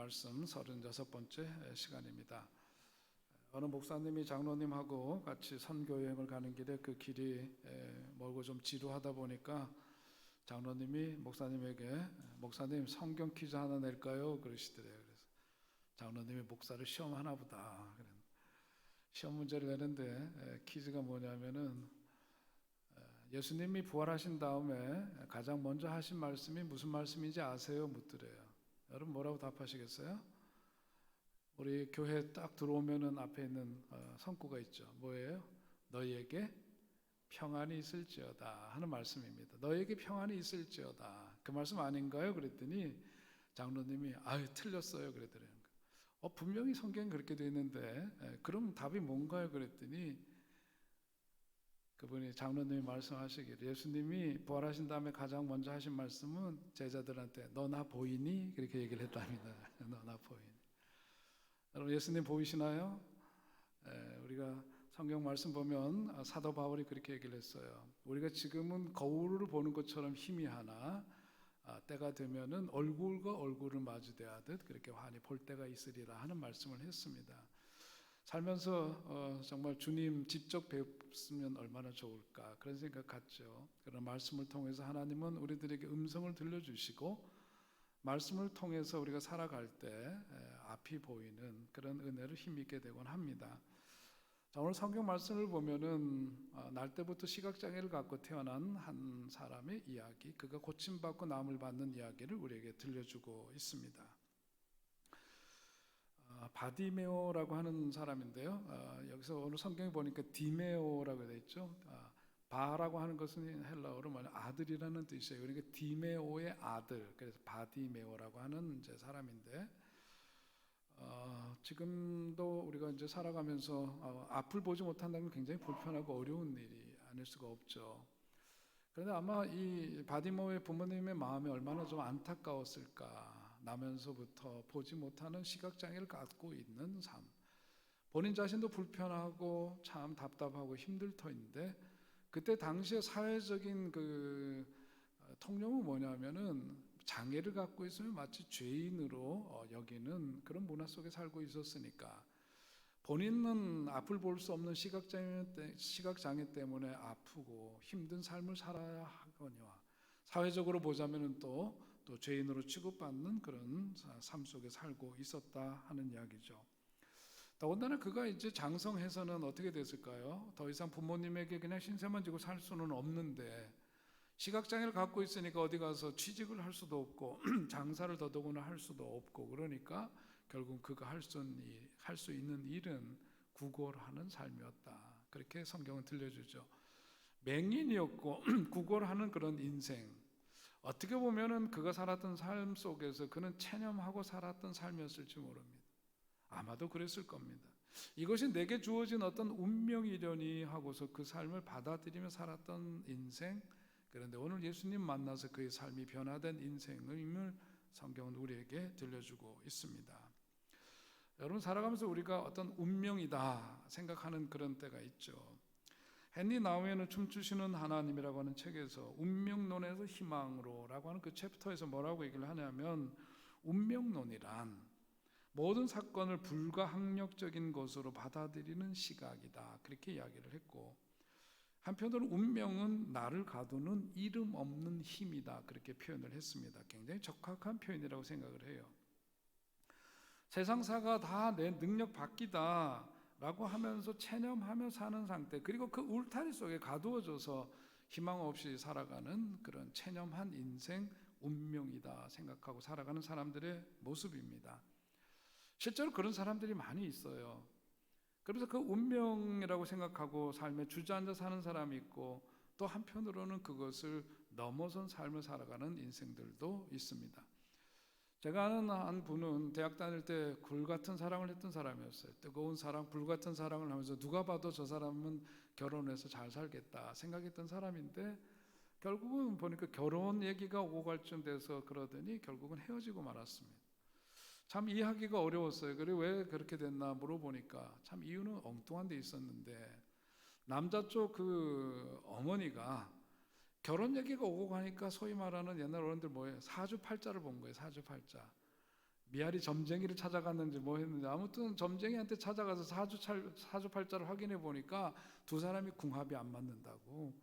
말씀 36번째 시간입니다. 어느 목사님이 장로님하고 같이 선교 여행을 가는 길에 그 길이 멀고 좀 지루하다 보니까 장로님이 목사님에게 목사님 성경 퀴즈 하나 낼까요? 그러시더래요. 그래서 장로님이 목사를 시험하나 보다. 시험 문제를 내는데 퀴즈가 뭐냐면은 예수님이 부활하신 다음에 가장 먼저 하신 말씀이 무슨 말씀인지 아세요? 묻더래요. 여러분 뭐라고 답하시겠어요? 우리 교회 딱 들어오면은 앞에 있는 성구가 있죠. 뭐예요? 너희에게 평안이 있을지어다 하는 말씀입니다. 너희에게 평안이 있을지어다. 그 말씀 아닌가요? 그랬더니 장로님이 아유 틀렸어요. 그러더래요. 분명히 성경에 그렇게 되어 있는데 그럼 답이 뭔가요? 그랬더니 그분이 장로님이 말씀하시기를 예수님이 부활하신 다음에 가장 먼저 하신 말씀은 제자들한테 너 나 보이니? 그렇게 얘기를 했답니다. 너 나 보이니? 여러분 예수님 보이시나요? 우리가 성경 말씀 보면 사도 바울이 그렇게 얘기를 했어요. 우리가 지금은 거울을 보는 것처럼 희미하나 때가 되면은 얼굴과 얼굴을 마주대하듯 그렇게 환히 볼 때가 있으리라 하는 말씀을 했습니다. 살면서 정말 주님 직접 뵙으면 얼마나 좋을까 그런 생각 같죠. 그런 말씀을 통해서 하나님은 우리들에게 음성을 들려주시고 말씀을 통해서 우리가 살아갈 때 앞이 보이는 그런 은혜를 힘입게 되곤 합니다. 자, 오늘 성경 말씀을 보면은 날 때부터 시각장애를 갖고 태어난 한 사람의 이야기, 그가 고침받고 남을 받는 이야기를 우리에게 들려주고 있습니다. 바디메오라고 하는 사람인데요. 여기서 오늘 성경에 보니까 디메오라고 되어 있죠. 바라고 하는 것은 헬라어로 아들이라는 뜻이에요. 그러니까 디메오의 아들, 그래서 바디메오라고 하는 이제 사람인데 지금도 우리가 이제 살아가면서 앞을 보지 못한다는 건 굉장히 불편하고 어려운 일이 아닐 수가 없죠. 그런데 아마 이 바디메오의 부모님의 마음이 얼마나 좀 안타까웠을까. 나면서부터 보지 못하는 시각장애를 갖고 있는 삶. 본인 자신도 불편하고 참 답답하고 힘들 터인데 그때 당시에 사회적인 그 통념은 뭐냐면은 장애를 갖고 있으면 마치 죄인으로 여기는 그런 문화 속에 살고 있었으니까 본인은 앞을 볼 수 없는 시각장애 때문에 아프고 힘든 삶을 살아야 하거니와 사회적으로 보자면은 또 죄인으로 취급받는 그런 삶 속에 살고 있었다 하는 이야기죠. 더군다나 그가 이제 장성해서는 어떻게 됐을까요? 더 이상 부모님에게 그냥 신세만 지고 살 수는 없는데 시각장애를 갖고 있으니까 어디 가서 취직을 할 수도 없고 장사를 더더구나 할 수도 없고 그러니까 결국 그가 할 수 있는 일은 구걸하는 삶이었다. 그렇게 성경은 들려주죠. 맹인이었고 구걸하는 그런 인생. 어떻게 보면은 그가 살았던 삶 속에서 그는 체념하고 살았던 삶이었을지 모릅니다. 아마도 그랬을 겁니다. 이것이 내게 주어진 어떤 운명이려니 하고서 그 삶을 받아들이며 살았던 인생. 그런데 오늘 예수님 만나서 그의 삶이 변화된 인생임을 성경은 우리에게 들려주고 있습니다. 여러분 살아가면서 우리가 어떤 운명이다 생각하는 그런 때가 있죠. 헨리 나우에는 춤추시는 하나님이라고 하는 책에서 운명론에서 희망으로 라고 하는 그 챕터에서 뭐라고 얘기를 하냐면 운명론이란 모든 사건을 불가항력적인 것으로 받아들이는 시각이다 그렇게 이야기를 했고 한편으로 운명은 나를 가두는 이름 없는 힘이다 그렇게 표현을 했습니다. 굉장히 적합한 표현이라고 생각을 해요. 세상사가 다 내 능력 밖이다 라고 하면서 체념하며 사는 상태, 그리고 그 울타리 속에 가두어져서 희망 없이 살아가는 그런 체념한 인생, 운명이다 생각하고 살아가는 사람들의 모습입니다. 실제로 그런 사람들이 많이 있어요. 그래서 그 운명이라고 생각하고 삶에 주저앉아 사는 사람이 있고 또 한편으로는 그것을 넘어선 삶을 살아가는 인생들도 있습니다. 제가 아는 한 분은 대학 다닐 때 불같은 사랑을 했던 사람이었어요. 뜨거운 사랑, 불같은 사랑을 하면서 누가 봐도 저 사람은 결혼해서 잘 살겠다 생각했던 사람인데 결국은 보니까 결혼 얘기가 오고 갈 쯤 돼서 그러더니 결국은 헤어지고 말았습니다. 참 이해하기가 어려웠어요. 그리고 왜 그렇게 됐나 물어보니까 참 이유는 엉뚱한 데 있었는데 남자 쪽 그 어머니가 결혼 얘기가 오고 가니까 소위 말하는 옛날 어른들 뭐예요? 사주팔자를 본 거예요. 사주팔자. 미알이 점쟁이를 찾아갔는지 뭐 했는지 아무튼 점쟁이한테 찾아가서 사주팔자를 확인해 보니까 두 사람이 궁합이 안 맞는다고.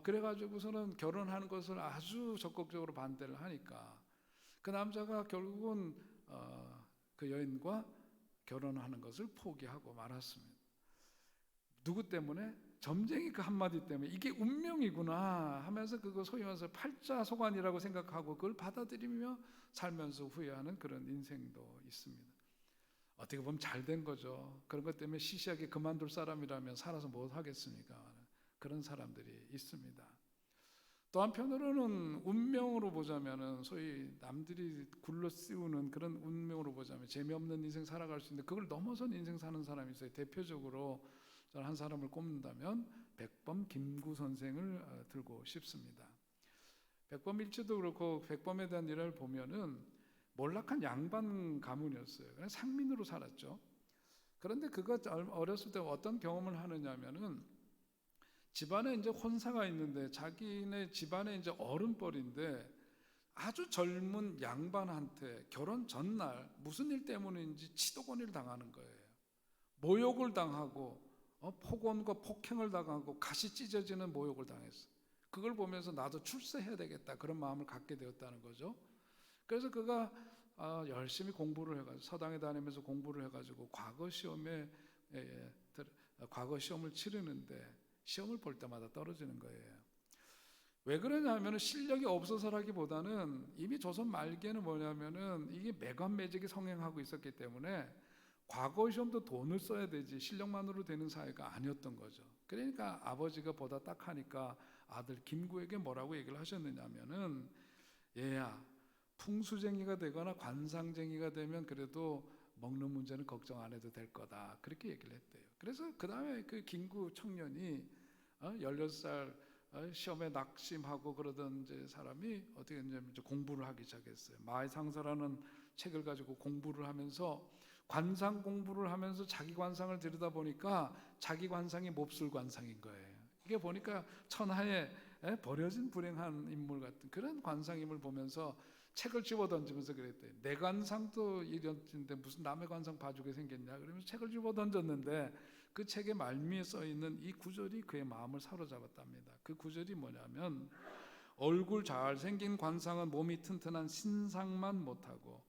그래가지고서는 결혼하는 것을 아주 적극적으로 반대를 하니까 그 남자가 결국은 그 여인과 결혼하는 것을 포기하고 말았습니다. 누구 때문에? 점쟁이 그 한마디 때문에 이게 운명이구나 하면서 그거 소위 말해서 팔자소관이라고 생각하고 그걸 받아들이며 살면서 후회하는 그런 인생도 있습니다. 어떻게 보면 잘된 거죠. 그런 것 때문에 시시하게 그만둘 사람이라면 살아서 못 하겠습니까? 그런 사람들이 있습니다. 또 한편으로는 운명으로 보자면은 소위 남들이 굴러 씌우는 그런 운명으로 보자면 재미없는 인생 살아갈 수 있는데 그걸 넘어선 인생 사는 사람이 있어요. 대표적으로 저는 한 사람을 꼽는다면 백범 김구 선생을 들고 싶습니다. 백범 일주도 그렇고 백범에 대한 일을 보면은 몰락한 양반 가문이었어요. 그냥 상민으로 살았죠. 그런데 그가 어렸을 때 어떤 경험을 하느냐면은 집안에 이제 혼사가 있는데 자기네 집안에 이제 어른뻘인데 아주 젊은 양반한테 결혼 전날 무슨 일 때문인지 치도곤을 당하는 거예요. 모욕을 당하고 폭언과 폭행을 당하고 가시 찢어지는 모욕을 당했어요. 그걸 보면서 나도 출세해야 되겠다 그런 마음을 갖게 되었다는 거죠. 그래서 그가 열심히 공부를 해가지고 서당에 다니면서 공부를 해가지고 과거 시험을 치르는데 시험을 볼 때마다 떨어지는 거예요. 왜 그러냐면 실력이 없어서라기보다는 이미 조선 말기에는 뭐냐면은 이게 매관매직이 성행하고 있었기 때문에 과거 시험도 돈을 써야 되지 실력만으로 되는 사회가 아니었던 거죠. 그러니까 아버지가 보다 딱하니까 아들 김구에게 뭐라고 얘기를 하셨느냐면은 얘야 풍수쟁이가 되거나 관상쟁이가 되면 그래도 먹는 문제는 걱정 안 해도 될 거다 그렇게 얘기를 했대요. 그래서 그 다음에 그 김구 청년이 16살 시험에 낙심하고 그러던 이제 사람이 어떻게 했냐면 이제 공부를 하기 시작했어요. 마의상서라는 책을 가지고 공부를 하면서 관상 공부를 하면서 자기 관상을 들여다 보니까 자기 관상이 몹쓸 관상인 거예요. 이게 보니까 천하에 버려진 불행한 인물 같은 그런 관상임을 보면서 책을 집어 던지면서 그랬대요. 내 관상도 이런데 무슨 남의 관상 봐주게 생겼냐 그러면서 책을 집어 던졌는데 그 책의 말미에 써 있는 이 구절이 그의 마음을 사로잡았답니다. 그 구절이 뭐냐면 얼굴 잘생긴 관상은 몸이 튼튼한 신상만 못하고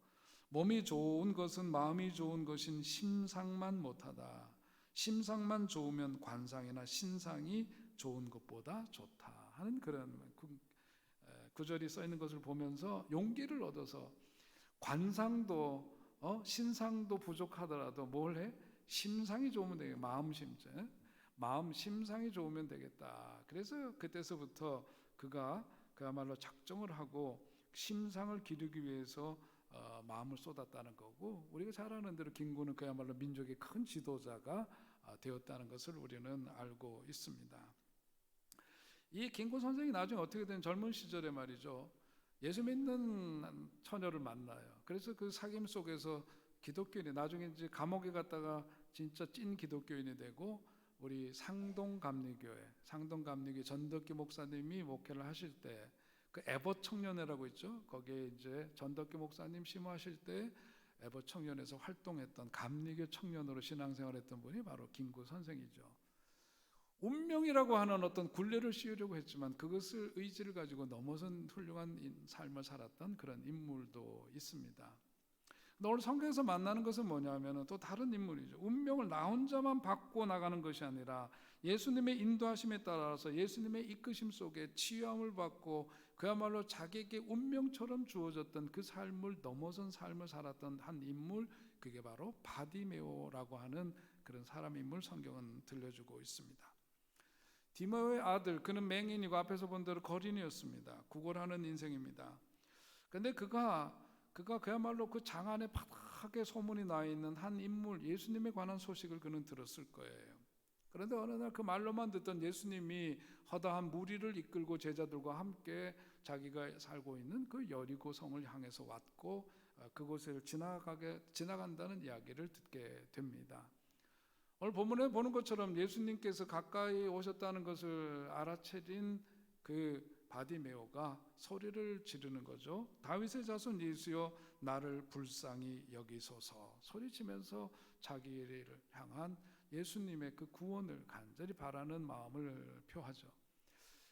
몸이 좋은 것은 마음이 좋은 것인 심상만 못하다. 심상만 좋으면 관상이나 신상이 좋은 것보다 좋다 하는 그런 구절이 써 있는 것을 보면서 용기를 얻어서 관상도 신상도 부족하더라도 뭘 해? 심상이 좋으면 되겠다. 마음 심상이 좋으면 되겠다. 그래서 그때서부터 그가 그야말로 작정을 하고 심상을 기르기 위해서 마음을 쏟았다는 거고 우리가 잘 아는 대로 김구는 그야말로 민족의 큰 지도자가 되었다는 것을 우리는 알고 있습니다. 이 김구 선생이 나중에 어떻게 된 젊은 시절에 말이죠. 예수 믿는 처녀를 만나요. 그래서 그 사귐 속에서 기독교인이 나중에 이제 감옥에 갔다가 진짜 찐 기독교인이 되고 우리 상동감리교회 전덕기 목사님이 목회를 하실 때 그 에버 청년회라고 있죠. 거기에 이제 전덕기 목사님 심호하실 때 에버 청년에서 활동했던 감리교 청년으로 신앙생활했던 분이 바로 김구 선생이죠. 운명이라고 하는 어떤 굴레를 씌우려고 했지만 그것을 의지를 가지고 넘어선 훌륭한 삶을 살았던 그런 인물도 있습니다. 오늘 성경에서 만나는 것은 뭐냐면 또 다른 인물이죠. 운명을 나 혼자만 바꿔 나가는 것이 아니라 예수님의 인도하심에 따라서 예수님의 이끄심 속에 치유함을 받고 그야말로 자기에게 운명처럼 주어졌던 그 삶을 넘어선 삶을 살았던 한 인물, 그게 바로 바디메오라고 하는 그런 사람 인물 성경은 들려주고 있습니다. 디모의 아들, 그는 맹인이고 앞에서 본 대로 거린이었습니다. 구걸하는 인생입니다. 그런데 그가 그야말로 그 장안에 바닥에 소문이 나 있는 한 인물, 예수님에 관한 소식을 그는 들었을 거예요. 그런데 어느 날 그 말로만 듣던 예수님이 허다한 무리를 이끌고 제자들과 함께 자기가 살고 있는 그 여리고 성을 향해서 왔고 그곳을 지나간다는 이야기를 듣게 됩니다. 오늘 본문에 보는 것처럼 예수님께서 가까이 오셨다는 것을 알아채린 그 바디메오가 소리를 지르는 거죠. 다윗의 자손 예수여 나를 불쌍히 여기소서 소리치면서 자기를 향한 예수님의 그 구원을 간절히 바라는 마음을 표하죠.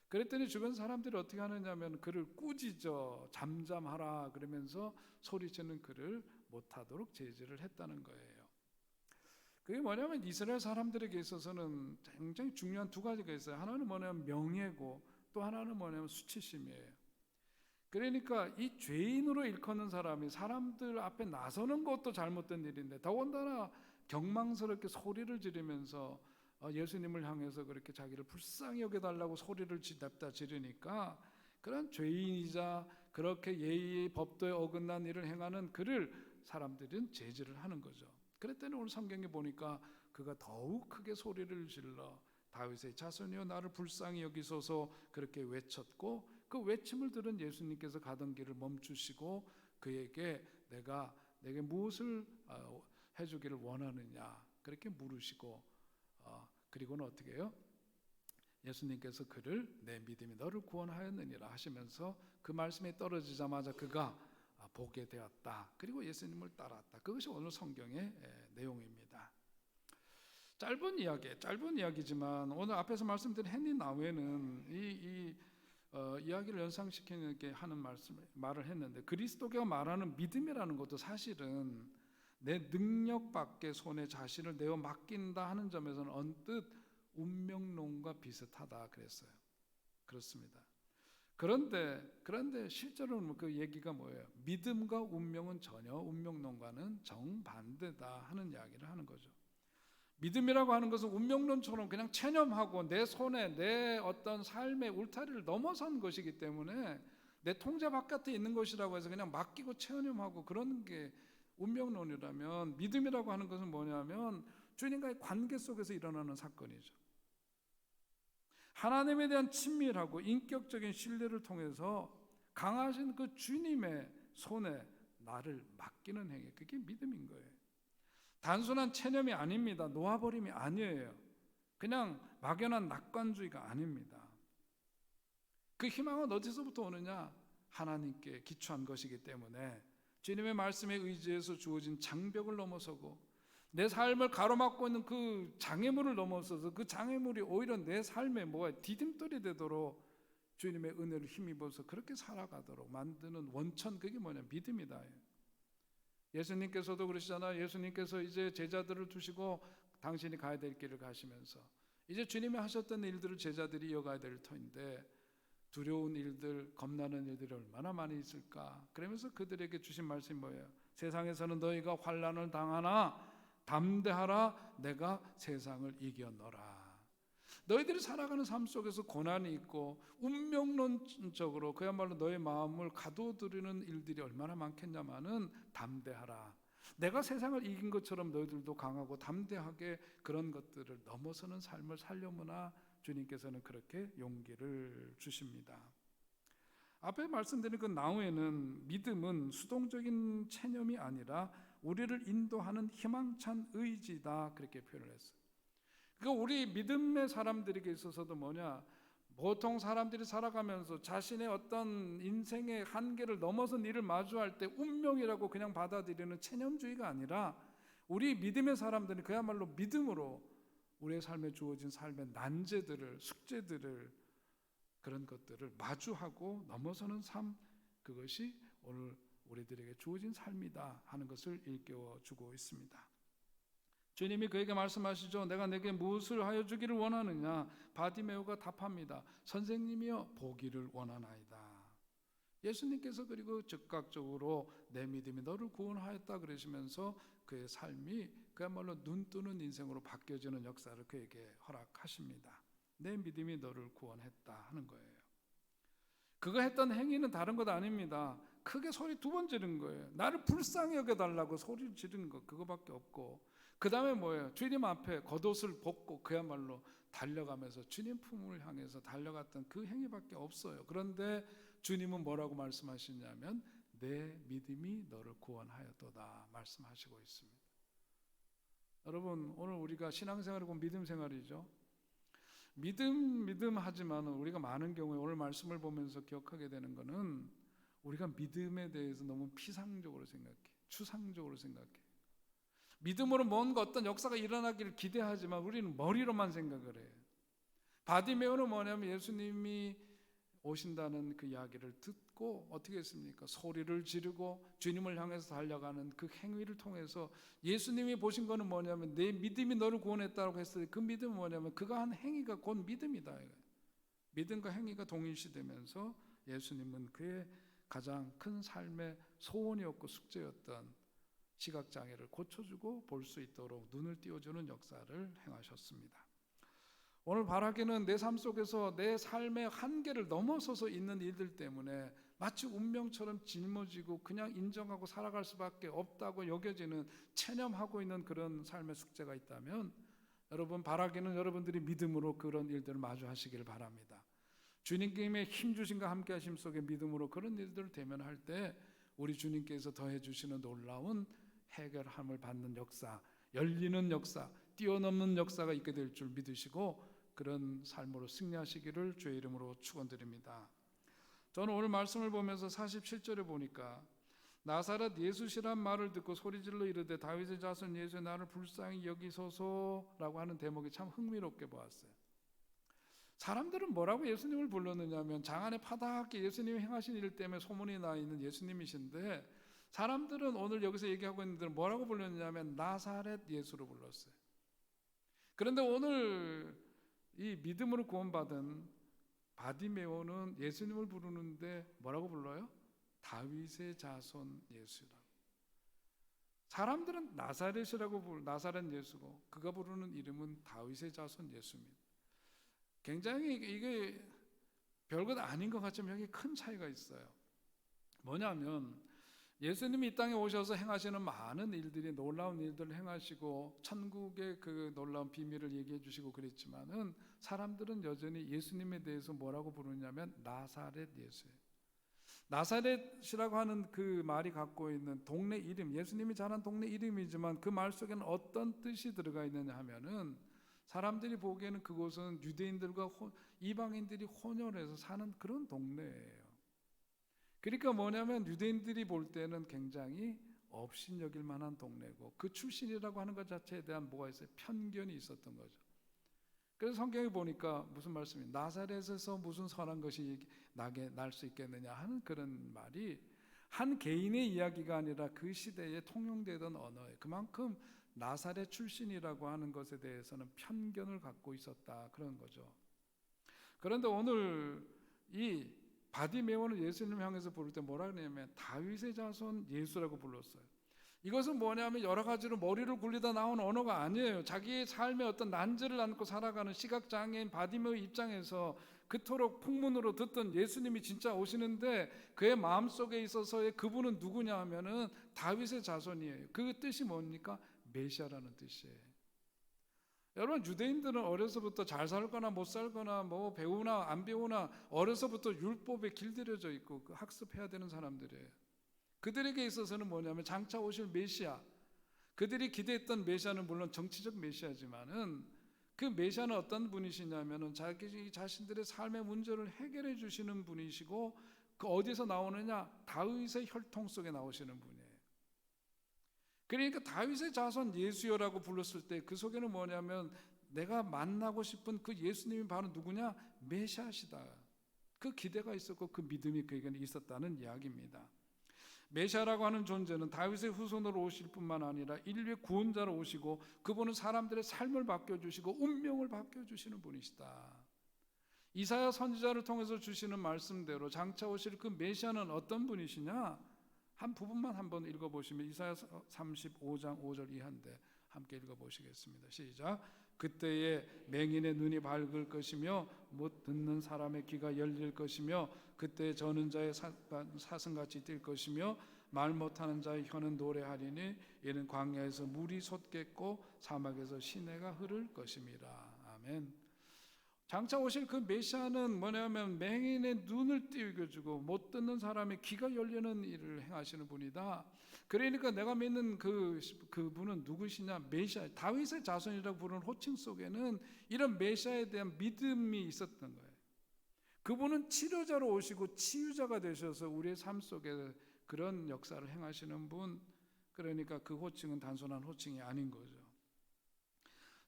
그랬더니 주변 사람들이 어떻게 하느냐면 그를 꾸짖어 잠잠하라 그러면서 소리치는 그를 못하도록 제지를 했다는 거예요. 그게 뭐냐면 이스라엘 사람들에게 있어서는 굉장히 중요한 두 가지가 있어요. 하나는 뭐냐면 명예고 또 하나는 뭐냐면 수치심이에요. 그러니까 이 죄인으로 일컫는 사람이 사람들 앞에 나서는 것도 잘못된 일인데 더군다나 경망스럽게 소리를 지르면서 예수님을 향해서 그렇게 자기를 불쌍히 여겨달라고 소리를 지르니까 그런 죄인이자 그렇게 예의 법도에 어긋난 일을 행하는 그를 사람들은 제지를 하는 거죠. 그랬더니 오늘 성경에 보니까 그가 더욱 크게 소리를 질러 다윗의 자손이여 나를 불쌍히 여기소서 그렇게 외쳤고 그 외침을 들은 예수님께서 가던 길을 멈추시고 그에게 내게 무엇을 해주기를 원하느냐 그렇게 물으시고 그리고는 어떻게 해요? 예수님께서 그를 내 믿음이 너를 구원하였느니라 하시면서 그 말씀이 떨어지자마자 그가 보게 되었다. 그리고 예수님을 따랐다. 그것이 오늘 성경의 내용입니다. 짧은 이야기지만 오늘 앞에서 말씀드린 헨리 나우에는 이 이야기를 연상시키는 게 하는 말을 했는데 그리스도가 말하는 믿음이라는 것도 사실은 내 능력 밖의 손에 자신을 내어 맡긴다 하는 점에서는 언뜻 운명론과 비슷하다 그랬어요. 그렇습니다. 그런데 실제로는 그 얘기가 뭐예요? 믿음과 운명은 전혀 운명론과는 정반대다 하는 이야기를 하는 거죠. 믿음이라고 하는 것은 운명론처럼 그냥 체념하고 내 손에 내 어떤 삶의 울타리를 넘어선 것이기 때문에 내 통제 바깥에 있는 것이라고 해서 그냥 맡기고 체념하고 그런 게 운명론이라면 믿음이라고 하는 것은 뭐냐면 주님과의 관계 속에서 일어나는 사건이죠. 하나님에 대한 친밀하고 인격적인 신뢰를 통해서 강하신 그 주님의 손에 나를 맡기는 행위, 그게 믿음인 거예요. 단순한 체념이 아닙니다. 놓아버림이 아니에요. 그냥 막연한 낙관주의가 아닙니다. 그 희망은 어디서부터 오느냐? 하나님께 기초한 것이기 때문에 주님의 말씀에 의지해서 주어진 장벽을 넘어서고 내 삶을 가로막고 있는 그 장애물을 넘어서서 그 장애물이 오히려 내 삶에 디딤돌이 되도록 주님의 은혜를 힘입어서 그렇게 살아가도록 만드는 원천, 그게 뭐냐? 믿음이다. 예수님께서도 그러시잖아요. 예수님께서 이제 제자들을 두시고 당신이 가야 될 길을 가시면서 이제 주님이 하셨던 일들을 제자들이 이어가야 될 터인데 두려운 일들, 겁나는 일들이 얼마나 많이 있을까? 그러면서 그들에게 주신 말씀이 뭐예요? 세상에서는 너희가 환난을 당하나 담대하라, 내가 세상을 이겨노라. 너희들이 살아가는 삶 속에서 고난이 있고 운명론적으로 그야말로 너의 마음을 가둬두려는 일들이 얼마나 많겠냐마는 담대하라. 내가 세상을 이긴 것처럼 너희들도 강하고 담대하게 그런 것들을 넘어서는 삶을 살려무나 주님께서는 그렇게 용기를 주십니다. 앞에 말씀드린 그 나우에는 믿음은 수동적인 체념이 아니라 우리를 인도하는 희망찬 의지다 그렇게 표현을 했어요. 그러니까 우리 믿음의 사람들에게 있어서도 뭐냐? 보통 사람들이 살아가면서 자신의 어떤 인생의 한계를 넘어선 일을 마주할 때 운명이라고 그냥 받아들이는 체념주의가 아니라 우리 믿음의 사람들이 그야말로 믿음으로 우리의 삶에 주어진 삶의 난제들을, 숙제들을, 그런 것들을 마주하고 넘어서는 삶, 그것이 오늘 우리들에게 주어진 삶이다 하는 것을 일깨워 주고 있습니다. 주님이 그에게 말씀하시죠. 내가 내게 무엇을 하여 주기를 원하느냐? 바디메오가 답합니다. 선생님이여 보기를 원하나이다. 예수님께서 그리고 즉각적으로 내 믿음이 너를 구원하였다 그러시면서 그의 삶이 그야말로 눈뜨는 인생으로 바뀌어지는 역사를 그에게 허락하십니다. 내 믿음이 너를 구원했다 하는 거예요. 그가 했던 행위는 다른 것 아닙니다. 크게 소리 2번 지른 거예요. 나를 불쌍히 여겨달라고 소리를 지른 거, 그거밖에 없고 그 다음에 뭐예요? 주님 앞에 겉옷을 벗고 그야말로 달려가면서 주님 품을 향해서 달려갔던 그 행위밖에 없어요. 그런데 주님은 뭐라고 말씀하시냐면 내 믿음이 너를 구원하였도다 말씀하시고 있습니다. 여러분, 오늘 우리가 신앙생활이고 믿음생활이죠. 믿음 하지만 우리가 많은 경우에 오늘 말씀을 보면서 기억하게 되는 것은 우리가 믿음에 대해서 너무 피상적으로 생각해, 추상적으로 생각해. 믿음으로 뭔가 어떤 역사가 일어나기를 기대하지만 우리는 머리로만 생각을 해. 바디메오는 뭐냐면 예수님이 오신다는 그 이야기를 듣고 어떻게 했습니까? 소리를 지르고 주님을 향해서 달려가는 그 행위를 통해서 예수님이 보신 거는 뭐냐면 내 믿음이 너를 구원했다고 했을 때 그 믿음은 뭐냐면 그가 한 행위가 곧 믿음이다. 믿음과 행위가 동일시되면서 예수님은 그의 가장 큰 삶의 소원이었고 숙제였던 시각장애를 고쳐주고 볼 수 있도록 눈을 띄워주는 역사를 행하셨습니다. 오늘 바라기는 내 삶 속에서 내 삶의 한계를 넘어서서 있는 일들 때문에 마치 운명처럼 짊어지고 그냥 인정하고 살아갈 수밖에 없다고 여겨지는 체념하고 있는 그런 삶의 숙제가 있다면 여러분 바라기는 여러분들이 믿음으로 그런 일들을 마주하시기를 바랍니다. 주님께의 힘주심과 함께 하심 속에 믿음으로 그런 일들을 대면할 때 우리 주님께서 더해 주시는 놀라운 해결함을 받는 역사, 열리는 역사, 뛰어넘는 역사가 있게 될 줄 믿으시고 그런 삶으로 승리하시기를 주의 이름으로 축원드립니다. 저는 오늘 말씀을 보면서 47절에 보니까 나사렛 예수시란 말을 듣고 소리질러 이르되 다윗의 자손 예수여 나를 불쌍히 여기소서라고 하는 대목이 참 흥미롭게 보았어요. 사람들은 뭐라고 예수님을 불렀느냐면 장안에 파닥게 예수님이 행하신 일 때문에 소문이 나 있는 예수님이신데 사람들은 오늘 여기서 얘기하고 있는 분들은 뭐라고 불렀냐면 나사렛 예수로 불렀어요. 그런데 오늘 이 믿음으로 구원받은 바디메오는 예수님을 부르는데 뭐라고 불러요? 다윗의 자손 예수라고. 사람들은 나사렛이라고 나사렛 예수고 그가 부르는 이름은 다윗의 자손 예수입니다. 굉장히 이게 별것 아닌 것 같지만 여기 큰 차이가 있어요. 뭐냐면 예수님이 이 땅에 오셔서 행하시는 많은 일들이 놀라운 일들을 행하시고 천국의 그 놀라운 비밀을 얘기해 주시고 그랬지만은 사람들은 여전히 예수님에 대해서 뭐라고 부르냐면 나사렛 예수예요. 나사렛이라고 하는 그 말이 갖고 있는 동네 이름, 예수님이 자란 동네 이름이지만 그 말 속에는 어떤 뜻이 들어가 있느냐 하면은 사람들이 보기에는 그곳은 유대인들과 이방인들이 혼혈해서 사는 그런 동네예요. 그러니까 뭐냐면 유대인들이 볼 때는 굉장히 업신여길 만한 동네고 그 출신이라고 하는 것 자체에 대한 뭐가 있어요? 편견이 있었던 거죠. 그래서 성경에 보니까 무슨 말씀이 나사렛에서 무슨 선한 것이 날 수 있겠느냐 하는 그런 말이 한 개인의 이야기가 아니라 그 시대에 통용되던 언어예요. 그만큼 나사렛 출신이라고 하는 것에 대해서는 편견을 갖고 있었다 그런 거죠. 그런데 오늘 이 바디메오는 예수님을 향해서 부를 때 뭐라 그러냐면 다윗의 자손 예수라고 불렀어요. 이것은 뭐냐면 여러 가지로 머리를 굴리다 나온 언어가 아니에요. 자기의 삶의 어떤 난제를 안고 살아가는 시각장애인 바디메오 입장에서 그토록 풍문으로 듣던 예수님이 진짜 오시는데 그의 마음속에 있어서의 그분은 누구냐 하면은 다윗의 자손이에요. 그 뜻이 뭡니까? 메시아라는 뜻이에요. 여러분 유대인들은 어려서부터 잘 살거나 못 살거나 뭐 배우나 안 배우나 어려서부터 율법에 길들여져 있고 그 학습해야 되는 사람들이에요. 그들에게 있어서는 뭐냐면 장차 오실 메시아, 그들이 기대했던 메시아는 물론 정치적 메시아지만은 그 메시아는 어떤 분이시냐면은 자기 자신들의 삶의 문제를 해결해 주시는 분이시고 그 어디서 나오느냐? 다윗의 혈통 속에 나오시는 분이에요. 그러니까 다윗의 자손 예수여라고 불렀을 때 그 속에는 뭐냐면 내가 만나고 싶은 그 예수님이 바로 누구냐? 메시아시다. 그 기대가 있었고 그 믿음이 그에게는 있었다는 이야기입니다. 메시아라고 하는 존재는 다윗의 후손으로 오실 뿐만 아니라 인류의 구원자로 오시고 그분은 사람들의 삶을 바꿔주시고 운명을 바꿔주시는 분이시다. 이사야 선지자를 통해서 주시는 말씀대로 장차 오실 그 메시아는 어떤 분이시냐? 한 부분만 한번 읽어보시면 이사야 35장 5절 이하인데 함께 읽어보시겠습니다. 시작. 그때에 맹인의 눈이 밝을 것이며 못 듣는 사람의 귀가 열릴 것이며 그때 저는 자의 사슴같이 뛸 것이며 말 못하는 자의 혀는 노래하리니 이는 광야에서 물이 솟겠고 사막에서 시내가 흐를 것임이라. 아멘. 장차 오실 그 메시아는 뭐냐면 맹인의 눈을 띄우겨주고 못 듣는 사람의 귀가 열리는 일을 행하시는 분이다. 그러니까 내가 믿는 그분은 누구시냐? 메시아, 다윗의 자손이라고 부르는 호칭 속에는 이런 메시아에 대한 믿음이 있었던 거예요. 그분은 치료자로 오시고 치유자가 되셔서 우리의 삶 속에 그런 역사를 행하시는 분. 그러니까 그 호칭은 단순한 호칭이 아닌 거죠.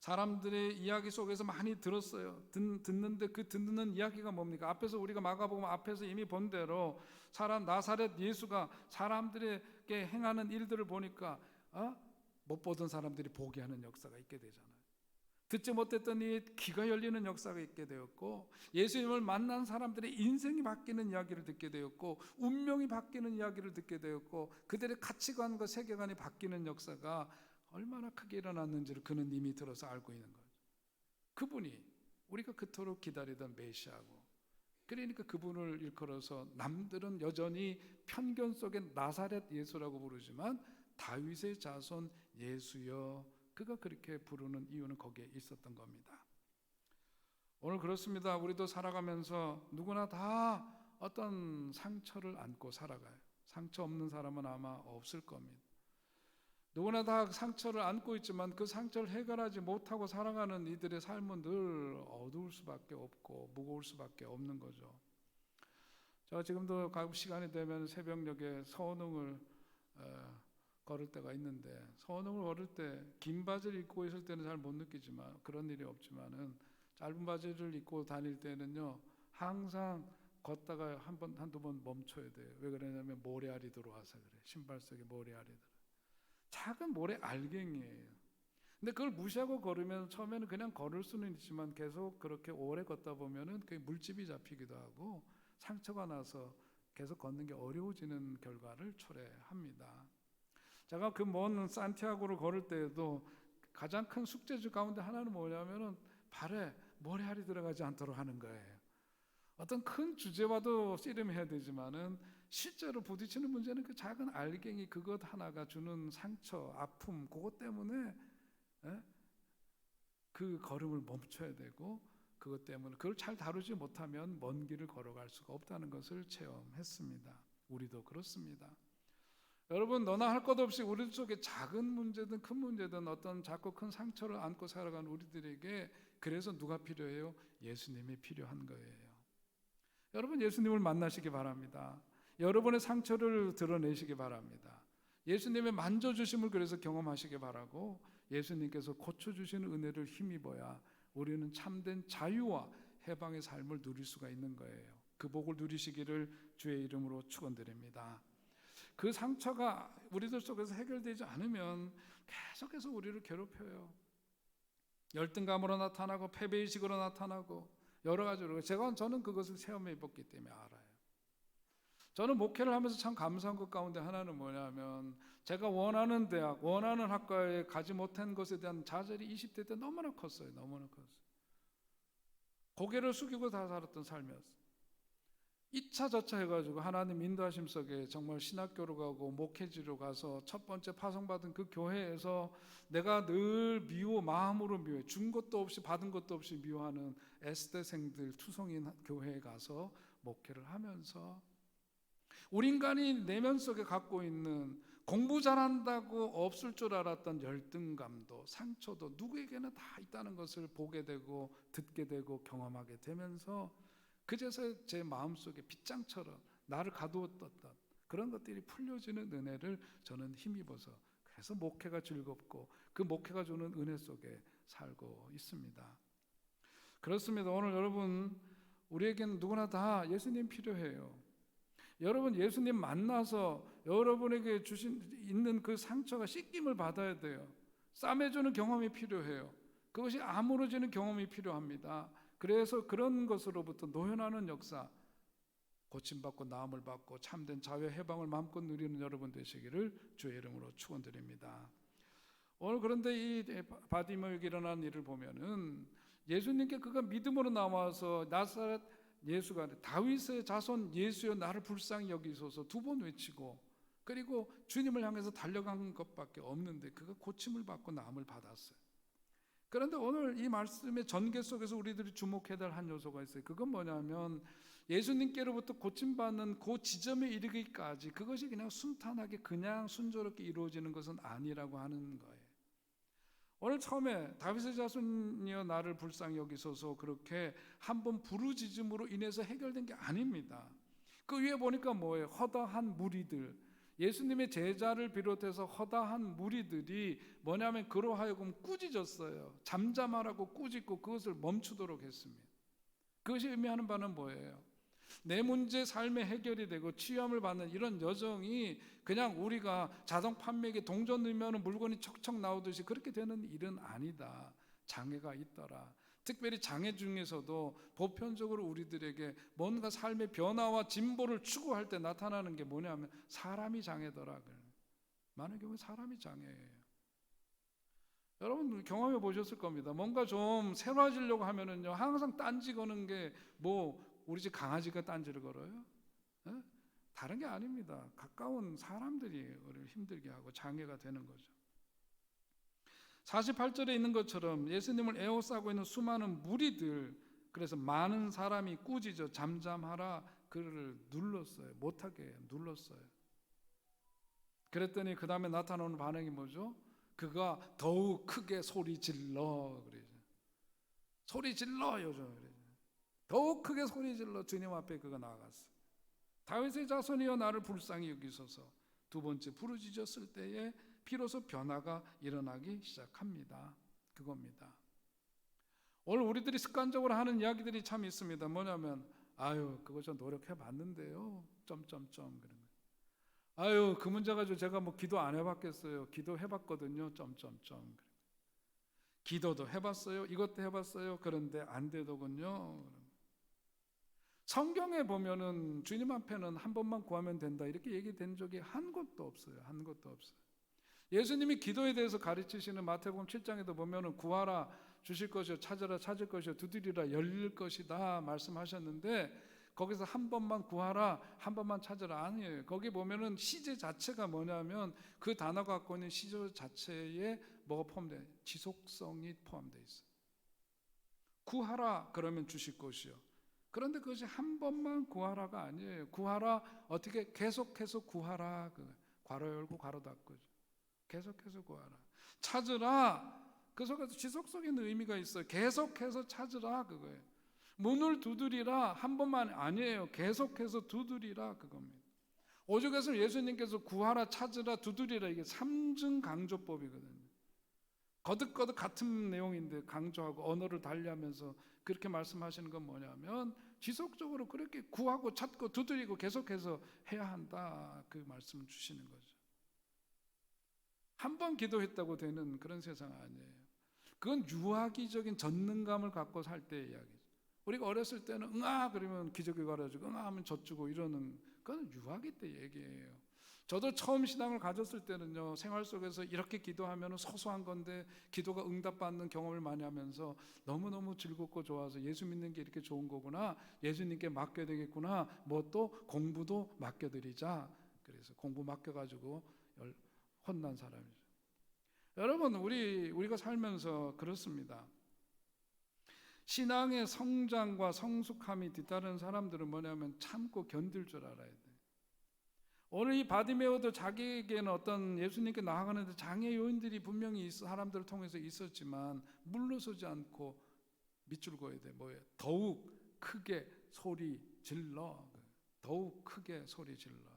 사람들의 이야기 속에서 많이 들었어요. 듣는데 그 듣는 이야기가 뭡니까? 앞에서 우리가 마가복음 앞에서 이미 본 대로 나사렛 예수가 사람들에게 행하는 일들을 보니까 못 보던 사람들이 보게 하는 역사가 있게 되잖아요. 듣지 못했던 이 귀가 열리는 역사가 있게 되었고, 예수님을 만난 사람들의 인생이 바뀌는 이야기를 듣게 되었고, 운명이 바뀌는 이야기를 듣게 되었고, 그들의 가치관과 세계관이 바뀌는 역사가 얼마나 크게 일어났는지를 그는 이미 들어서 알고 있는 거죠. 그분이 우리가 그토록 기다리던 메시아고, 그러니까 그분을 일컬어서 남들은 여전히 편견 속에 나사렛 예수라고 부르지만 다윗의 자손 예수여, 그가 그렇게 부르는 이유는 거기에 있었던 겁니다. 오늘 그렇습니다. 우리도 살아가면서 누구나 다 어떤 상처를 안고 살아가요. 상처 없는 사람은 아마 없을 겁니다. 누구나 다 상처를 안고 있지만 그 상처를 해결하지 못하고 살아가는 이들의 삶은 늘 어두울 수밖에 없고 무거울 수밖에 없는 거죠. 제가 지금도 가끔 시간이 되면 새벽녘에 서원흥을 걸을 때가 있는데, 서원흥을 걸을 때 긴 바지를 입고 있을 때는 잘 못 느끼지만, 그런 일이 없지만은 짧은 바지를 입고 다닐 때는요, 항상 걷다가 한두 번 멈춰야 돼요. 왜 그러냐면 모래알이 들어와서 그래. 신발 속에 모래알이 들어. 작은 모래 알갱이에요. 근데 그걸 무시하고 걸으면 처음에는 그냥 걸을 수는 있지만 계속 그렇게 오래 걷다 보면은 그게 물집이 잡히기도 하고 상처가 나서 계속 걷는 게 어려워지는 결과를 초래합니다. 제가 그 먼 산티아고를 걸을 때에도 가장 큰 숙제주 가운데 하나는 뭐냐면은 발에 모래알이 들어가지 않도록 하는 거예요. 어떤 큰 주제와도 씨름해야 되지만은 실제로 부딪히는 문제는 그 작은 알갱이 그것 하나가 주는 상처, 아픔, 그것 때문에 그 걸음을 멈춰야 되고, 그것 때문에 그걸 잘 다루지 못하면 먼 길을 걸어갈 수가 없다는 것을 체험했습니다. 우리도 그렇습니다. 여러분, 너나 할 것 없이 우리 속에 작은 문제든 큰 문제든 어떤 작고 큰 상처를 안고 살아가는 우리들에게 그래서 누가 필요해요? 예수님이 필요한 거예요. 여러분, 예수님을 만나시기 바랍니다. 여러분의 상처를 드러내시기 바랍니다. 예수님의 만져주심을 그래서 경험하시기 바라고, 예수님께서 고쳐주시는 은혜를 힘입어야 우리는 참된 자유와 해방의 삶을 누릴 수가 있는 거예요. 그 복을 누리시기를 주의 이름으로 축원드립니다. 그 상처가 우리들 속에서 해결되지 않으면 계속해서 우리를 괴롭혀요. 열등감으로 나타나고 패배의식으로 나타나고 여러 가지로. 저는 그것을 체험해 봤기 때문에 알아요. 저는 목회를 하면서 참 감사한 것 가운데 하나는 뭐냐면, 제가 원하는 대학, 원하는 학과에 가지 못한 것에 대한 좌절이 20대 때 너무나 컸어요. 너무나 컸어요. 고개를 숙이고 다 살았던 삶이었어요. 2차 저차 해가지고 하나님 인도하심 속에 정말 신학교로 가고 목회지로 가서 첫 번째 파송받은 그 교회에서 내가 늘 마음으로 미워해, 준 것도 없이 받은 것도 없이 미워하는 S대생들 투성인 교회에 가서 목회를 하면서 우리 인간이 내면 속에 갖고 있는 공부 잘한다고 없을 줄 알았던 열등감도 상처도 누구에게나 다 있다는 것을 보게 되고 듣게 되고 경험하게 되면서, 그제서 제 마음속에 빗장처럼 나를 가두었던 그런 것들이 풀려지는 은혜를 저는 힘입어서, 그래서 목회가 즐겁고 그 목회가 주는 은혜 속에 살고 있습니다. 그렇습니다. 오늘 여러분, 우리에게는 누구나 다 예수님 필요해요. 여러분, 예수님 만나서 여러분에게 있는 그 상처가 씻김을 받아야 돼요. 싸매주는 경험이 필요해요. 그것이 아물어지는 경험이 필요합니다. 그래서 그런 것으로부터 노현하는 역사, 고침받고 나음을 받고 참된 자유 해방을 마음껏 누리는 여러분 되시기를 주의 이름으로 축원드립니다. 오늘 그런데 이 바디메오에게 일어난 일을 보면은, 예수님께 그가 믿음으로 나와서 나사렛 예수가 다윗의 자손 예수여 나를 불쌍히 여기소서 2번 외치고, 그리고 주님을 향해서 달려간 것밖에 없는데 그가 고침을 받고 나음을 받았어요. 그런데 오늘 이 말씀의 전개 속에서 우리들이 주목해야 될 한 요소가 있어요. 그건 뭐냐면 예수님께로부터 고침받는 그 지점에 이르기까지 그것이 그냥 순탄하게 그냥 순조롭게 이루어지는 것은 아니라고 하는 거예요. 오늘 처음에 다윗의 자손이여 나를 불쌍히 여기소서 그렇게 한번 부르짖음으로 인해서 해결된 게 아닙니다. 그 위에 보니까 뭐예요? 허다한 무리들, 예수님의 제자를 비롯해서 허다한 무리들이 뭐냐면 그로 하여금 꾸짖었어요. 잠잠하라고 꾸짖고 그것을 멈추도록 했습니다. 그것이 의미하는 바는 뭐예요? 내 문제 삶의 해결이 되고 치유함을 받는 이런 여정이 그냥 우리가 자동 판매기에 동전 넣으면 물건이 척척 나오듯이 그렇게 되는 일은 아니다. 장애가 있더라. 특별히 장애 중에서도 보편적으로 우리들에게 뭔가 삶의 변화와 진보를 추구할 때 나타나는 게 뭐냐면 사람이 장애더라. 많은 경우 사람이 장애예요. 여러분 경험해 보셨을 겁니다. 뭔가 좀 새로워지려고 하면은요 항상 딴지 거는 게 뭐 우리 집 강아지가 딴지를 걸어요? 에? 다른 게 아닙니다. 가까운 사람들이 우리를 힘들게 하고 장애가 되는 거죠. 48절에 있는 것처럼 예수님을 에워싸고 있는 수많은 무리들, 그래서 많은 사람이 꾸짖어 잠잠하라 그를 눌렀어요. 못하게 눌렀어요. 그랬더니 그 다음에 나타나는 반응이 뭐죠? 그가 더욱 크게 소리 질러 그러죠. 소리 질러요. 더욱 크게 소리 질러 주님 앞에 그가 나아갔어요. 다윗의 자손이여 나를 불쌍히 여기소서. 두 번째 부르짖었을 때에 비로소 변화가 일어나기 시작합니다. 그겁니다. 오늘 우리들이 습관적으로 하는 이야기들이 참 있습니다. 뭐냐면 아유 그거 저 노력해 봤는데요. 점점점 그런 거. 아유 그 문제 가지고 제가 뭐 기도 안 해봤겠어요. 기도 해봤거든요. 점점점. 기도도 해봤어요. 이것도 해봤어요. 그런데 안 되더군요. 성경에 보면은 주님 앞에는 한 번만 구하면 된다 이렇게 얘기된 적이 한 곳도 없어요. 한 곳도 없어요. 예수님이 기도에 대해서 가르치시는 마태복음 7장에도 보면은 구하라 주실 것이요 찾으라 찾을 것이요 두드리라 열릴 것이다 말씀하셨는데 거기서 한 번만 구하라 한 번만 찾으라 아니에요. 거기 보면은 시제 자체가 뭐냐면 그 단어가 갖고 있는 시제 자체에 뭐가 포함되어 있어요? 지속성이 포함되어 있어요. 구하라 그러면 주실 것이요. 그런데 그것이 한 번만 구하라가 아니에요. 구하라 어떻게 계속해서 구하라 괄호 열고 괄호 닫고 계속해서 구하라. 찾으라 그 속에서 지속적인 의미가 있어요. 계속해서 찾으라 그거예요. 문을 두드리라 한 번만 아니에요. 계속해서 두드리라 그겁니다. 오죽해서 예수님께서 구하라 찾으라 두드리라 이게 삼중 강조법이거든요. 거듭거듭 같은 내용인데 강조하고 언어를 달리하면서 그렇게 말씀하시는 건 뭐냐면 지속적으로 그렇게 구하고 찾고 두드리고 계속해서 해야 한다 그 말씀을 주시는 거죠. 한 번 기도했다고 되는 그런 세상 아니에요. 그건 유아기적인 전능감을 갖고 살 때의 이야기죠. 우리가 어렸을 때는 응아 그러면 기저귀 갈아주고 응아 하면 젖주고 이러는 그건 유아기 때 얘기예요. 저도 처음 신앙을 가졌을 때는요 생활 속에서 이렇게 기도하면 소소한 건데 기도가 응답받는 경험을 많이 하면서 너무너무 즐겁고 좋아서 예수 믿는 게 이렇게 좋은 거구나, 예수님께 맡겨야 되겠구나, 뭐 또 공부도 맡겨드리자 그래서 공부 맡겨가지고 혼난 사람이죠. 여러분 우리가 살면서 그렇습니다. 신앙의 성장과 성숙함이 뒤따르는 사람들은 뭐냐면 참고 견딜 줄 알아야 돼. 오늘 이 바디메오도 자기에게는 어떤 예수님께 나아가는데 장애 요인들이 분명히 사람들을 통해서 있었지만 물러서지 않고 밑줄 그어야 돼. 뭐예요? 더욱 크게 소리 질러. 더욱 크게 소리 질러.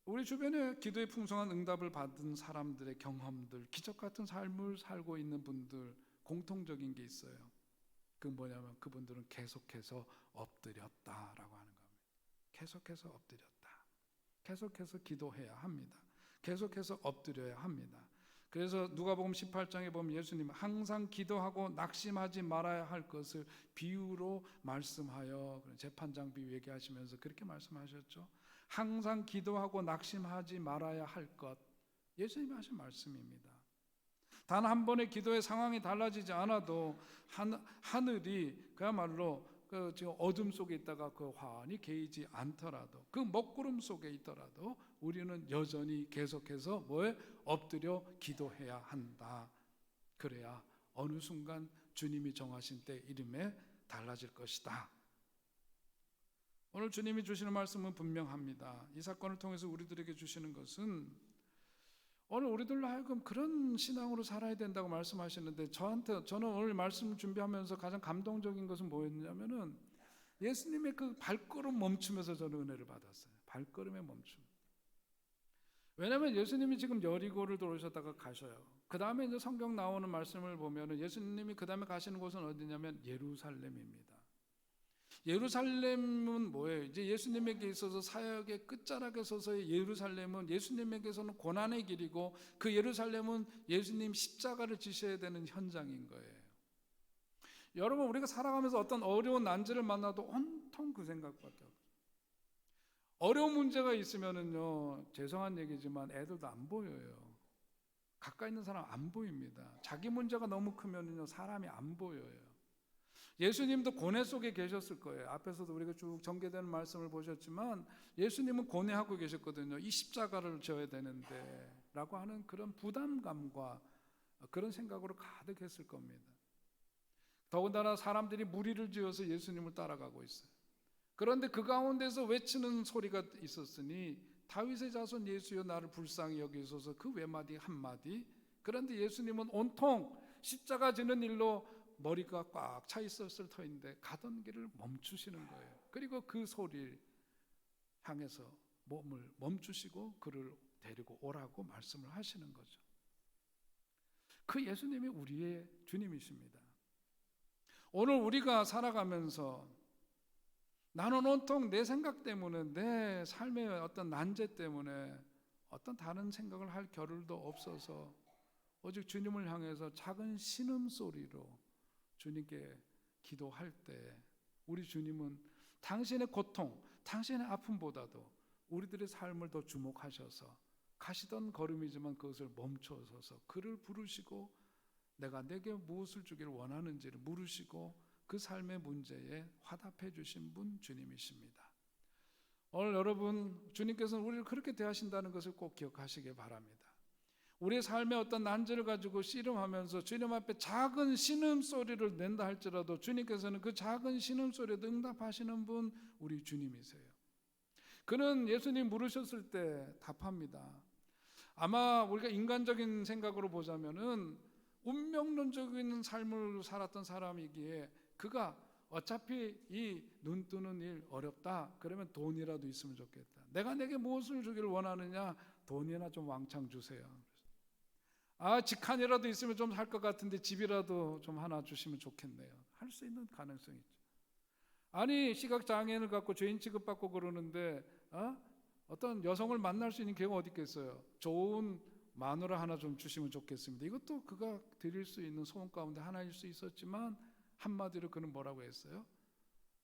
우리 주변에 기도의 풍성한 응답을 받은 사람들의 경험들, 기적 같은 삶을 살고 있는 분들 공통적인 게 있어요. 그건 뭐냐면 그분들은 계속해서 엎드렸다라고 하는 겁니다. 계속해서 엎드렸다. 계속해서 기도해야 합니다. 계속해서 엎드려야 합니다. 그래서 누가복음 18장에 보면 예수님은 항상 기도하고 낙심하지 말아야 할 것을 비유로 말씀하여 재판장 비유 얘기하시면서 그렇게 말씀하셨죠. 항상 기도하고 낙심하지 말아야 할 것, 예수님이 하신 말씀입니다. 단 한 번의 기도의 상황이 달라지지 않아도 하늘이 그야말로 지금 어둠 속에 있다가 그 환히 개이지 않더라도 그 먹구름 속에 있더라도 우리는 여전히 계속해서 뭐에 엎드려 기도해야 한다. 그래야 어느 순간 주님이 정하신 때 이름에 달라질 것이다. 오늘 주님이 주시는 말씀은 분명합니다. 이 사건을 통해서 우리들에게 주시는 것은 오늘 우리들로 하여금 그런 신앙으로 살아야 된다고 말씀하시는데, 저는 오늘 말씀 준비하면서 가장 감동적인 것은 뭐였냐면은 예수님의 그 발걸음 멈추면서 저는 은혜를 받았어요. 발걸음의 멈춤. 왜냐하면 예수님이 지금 여리고를 들어오셨다가 가셔요. 그 다음에 이제 성경 나오는 말씀을 보면은 예수님이 그 다음에 가시는 곳은 어디냐면 예루살렘입니다. 예루살렘은 뭐예요? 이제 예수님에게 있어서 사역의 끝자락에 서서의 예루살렘은 예수님에게서는 고난의 길이고, 그 예루살렘은 예수님 십자가를 지셔야 되는 현장인 거예요. 여러분, 우리가 살아가면서 어떤 어려운 난제를 만나도 온통 그 생각밖에 없어요. 어려운 문제가 있으면은요, 죄송한 얘기지만 애들도 안 보여요. 가까이 있는 사람 안 보입니다. 자기 문제가 너무 크면은요, 사람이 안 보여요. 예수님도 고뇌 속에 계셨을 거예요. 앞에서도 우리가 쭉 전개되는 말씀을 보셨지만 예수님은 고뇌하고 계셨거든요. 이 십자가를 져야 되는데 라고 하는 그런 부담감과 그런 생각으로 가득했을 겁니다. 더군다나 사람들이 무리를 지어서 예수님을 따라가고 있어요. 그런데 그 가운데서 외치는 소리가 있었으니 다윗의 자손 예수여 나를 불쌍히 여기소서, 그 외마디 한마디. 그런데 예수님은 온통 십자가 지는 일로 머리가 꽉 차 있었을 터인데 가던 길을 멈추시는 거예요. 그리고 그 소리를 향해서 몸을 멈추시고 그를 데리고 오라고 말씀을 하시는 거죠. 그 예수님이 우리의 주님이십니다. 오늘 우리가 살아가면서 나는 온통 내 생각 때문에, 내 삶의 어떤 난제 때문에 어떤 다른 생각을 할 겨를도 없어서 오직 주님을 향해서 작은 신음소리로 주님께 기도할 때 우리 주님은 당신의 고통, 당신의 아픔보다도 우리들의 삶을 더 주목하셔서 가시던 걸음이지만 그것을 멈춰서서 그를 부르시고 내가 내게 무엇을 주기를 원하는지를 물으시고 그 삶의 문제에 화답해 주신 분 주님이십니다. 오늘 여러분, 주님께서는 우리를 그렇게 대하신다는 것을 꼭 기억하시기 바랍니다. 우리의 삶의 어떤 난제를 가지고 씨름하면서 주님 앞에 작은 신음소리를 낸다 할지라도 주님께서는 그 작은 신음소리에도 응답하시는 분 우리 주님이세요. 그는 예수님 물으셨을 때 답합니다. 아마 우리가 인간적인 생각으로 보자면은 운명론적인 삶을 살았던 사람이기에 그가 어차피 이 눈 뜨는 일 어렵다 그러면 돈이라도 있으면 좋겠다. 내가 내게 무엇을 주기를 원하느냐? 돈이나 좀 왕창 주세요. 직한이라도 있으면 좀 살 것 같은데 집이라도 좀 하나 주시면 좋겠네요. 할 수 있는 가능성이 있죠. 아니, 시각장애인을 갖고 죄인 취급받고 그러는데 어떤 여성을 만날 수 있는 기회가 어디 있겠어요. 좋은 마누라 하나 좀 주시면 좋겠습니다. 이것도 그가 드릴 수 있는 소원 가운데 하나일 수 있었지만 한마디로 그는 뭐라고 했어요?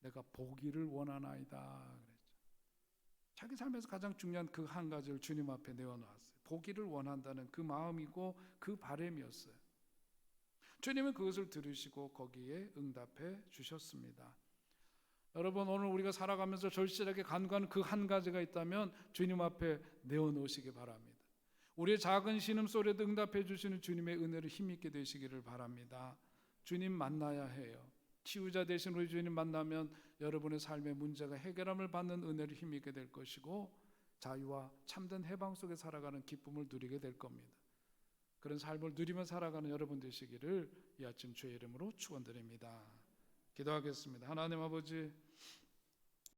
내가 보기를 원하나이다 그랬죠. 자기 삶에서 가장 중요한 그 한 가지를 주님 앞에 내어놓았어요. 보기를 원한다는 그 마음이고 그 바람이었어요. 주님은 그것을 들으시고 거기에 응답해 주셨습니다. 여러분, 오늘 우리가 살아가면서 절실하게 간구하는 그 한 가지가 있다면 주님 앞에 내어놓으시기 바랍니다. 우리의 작은 신음소리에도 응답해 주시는 주님의 은혜를 힘있게 되시기를 바랍니다. 주님 만나야 해요. 치유자 되신 우리 주님 만나면 여러분의 삶의 문제가 해결함을 받는 은혜를 힘있게 될 것이고 자유와 참된 해방 속에 살아가는 기쁨을 누리게 될 겁니다. 그런 삶을 누리며 살아가는 여러분 되시기를 이 아침 주의 이름으로 축원드립니다. 기도하겠습니다. 하나님 아버지,